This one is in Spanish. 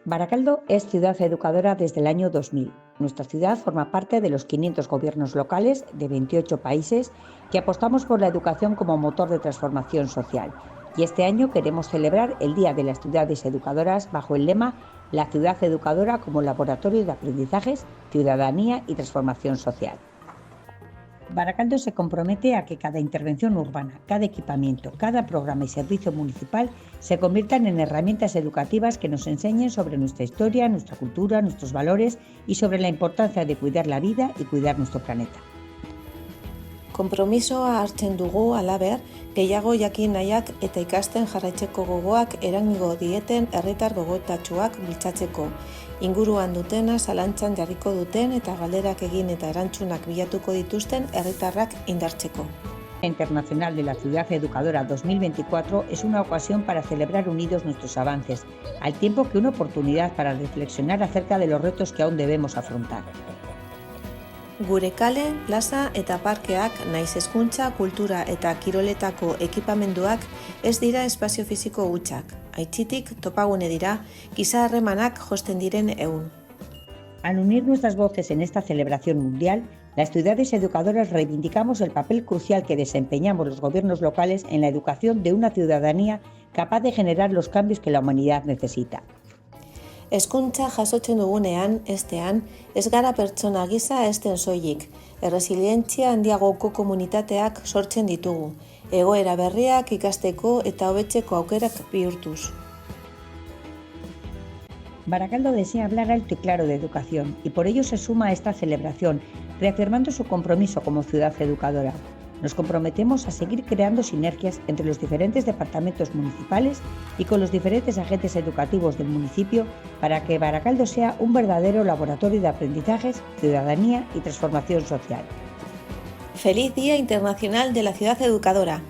Baracaldo es ciudad educadora desde el año 2000. Nuestra ciudad forma parte de los 500 gobiernos locales de 28 países que apostamos por la educación como motor de transformación social. Y este año queremos celebrar el Día de las Ciudades Educadoras bajo el lema La ciudad educadora como laboratorio de aprendizajes, ciudadanía y transformación social. Baracaldo se compromete a que cada intervención urbana, cada equipamiento, cada programa y servicio municipal se conviertan en herramientas educativas que nos enseñen sobre nuestra historia, nuestra cultura, nuestros valores y sobre la importancia de cuidar la vida y cuidar nuestro planeta. Konpromisoa hartzen dugu halaber, gehiago jakin nahiak eta ikasten jarraitzeko gogoak eragingo dieten herritar gogotatsuak bultzatzeko, inguruan dutena zalantzan jarriko duten eta galderak egin eta erantzunak bilatuko dituzten herritarrak indartzeko. La Internacional de la Ciudad Educadora 2024 es una ocasión para celebrar unidos nuestros avances, al tiempo que una oportunidad para reflexionar acerca de los retos que aún debemos afrontar. Gure kale, plaza eta parkeak naiz hezkuntza, kultura eta kiroletako ekipamenduak ez dira espazio fisiko hutsak. Aitzitik topagune dira, giza harremanak josten diren ehun. Al unir nuestras voces en esta celebración mundial, las ciudades educadoras reivindicamos el papel crucial que desempeñamos los gobiernos locales en la educación de una ciudadanía capaz de generar los cambios que la humanidad necesita. Hezkuntza jasotzen dugunean, ez gara pertsona gisa ezten soilik, erresilientzia handiagoko komunitateak sortzen ditugu, egoera berriak ikasteko eta hobetzeko aukerak bihurtuz. Baracaldo desea hablar alto y claro de educación y por ello se suma a esta celebración, reafirmando su compromiso como ciudad educadora. Nos comprometemos a seguir creando sinergias entre los diferentes departamentos municipales y con los diferentes agentes educativos del municipio para que Baracaldo sea un verdadero laboratorio de aprendizajes, ciudadanía y transformación social. ¡Feliz Día Internacional de la Ciudad Educadora!